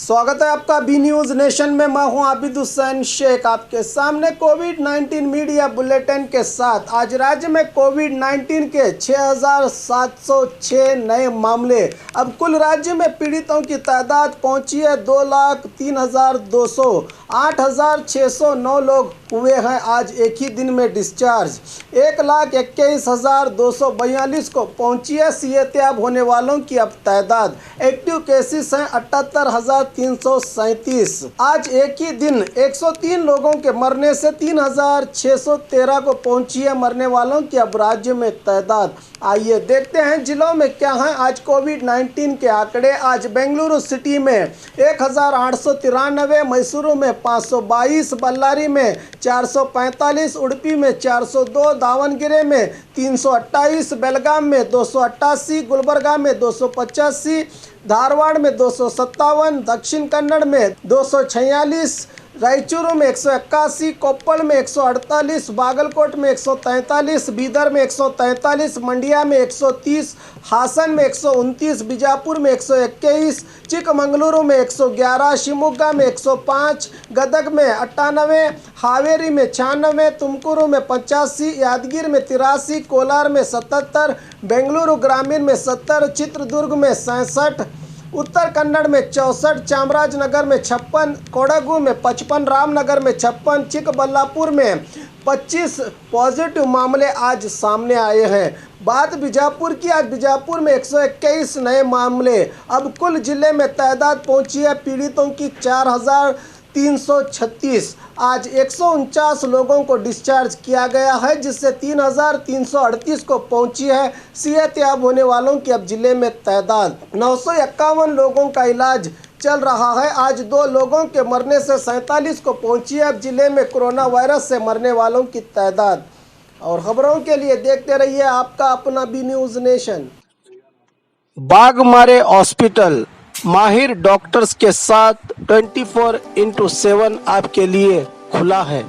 स्वागत है आपका बी न्यूज नेशन में। मैं हूं आबिद हुसैन शेख, आपके सामने कोविड-19 मीडिया बुलेटिन के साथ। आज राज्य में कोविड-19 के 6,706 नए मामले। अब कुल राज्य में पीड़ितों की तादाद पहुंची है 2,03,200। 8,609 लोग हुए हैं आज एक ही दिन में डिस्चार्ज। 1,21,242 को पहुंची है सेहतयाब होने वालों की अब तादाद। एक्टिव केसेस हैं 78,337। आज एक ही दिन 103 लोगों के मरने से 3,613 को पहुंची है मरने वालों की अब राज्य में तादाद। आइए देखते हैं जिलों में क्या हैं आज कोविड-19 के आंकड़े। आज बेंगलुरु सिटी में 1,893, मैसूरू में 522, बल्लारी में 445, उडुपी में 402, दावणगेरे में 328, बेलगाम में 288, गुलबर्गा में 285, धारवाड़ में 257, दक्षिण कन्नड़ में 246, रायचूरू में 181, कोप्पल में 148, बागलकोट में 143, बीदर में 143, मंडिया में 130, हासन में 129, बीजापुर में 121, चिकमंगलुरु में 111, शिवमोगा में 105, गदग में 98, हावेरी में 96, तुमकुरू में 85, यादगीर में 83, कोलार में 77, बेंगलुरु ग्रामीण में 70, चित्रदुर्ग में 67, उत्तर कन्नड़ में 64, चामराजनगर में 56, कोडगु में 55, रामनगर में 56, चिकबल्लापुर में 25 पॉजिटिव मामले आज सामने आए हैं। बात बीजापुर की, आज बीजापुर में 121 नए मामले। अब कुल जिले में तादाद पहुंची है पीड़ितों की 4,336। आज 149 लोगों को डिस्चार्ज किया गया है, जिससे 3,338 को पहुंची है सेहतयाब होने वालों की अब जिले में तादाद। 951 लोगों का इलाज चल रहा है। आज 2 लोगों के मरने से 47 को पहुंची है अब जिले में कोरोना वायरस से मरने वालों की तादाद। और खबरों के लिए देखते रहिए आपका अपना B news nation. Baghmare hospital माहिर डॉक्टर्स के साथ 24/7 आपके लिए खुला है।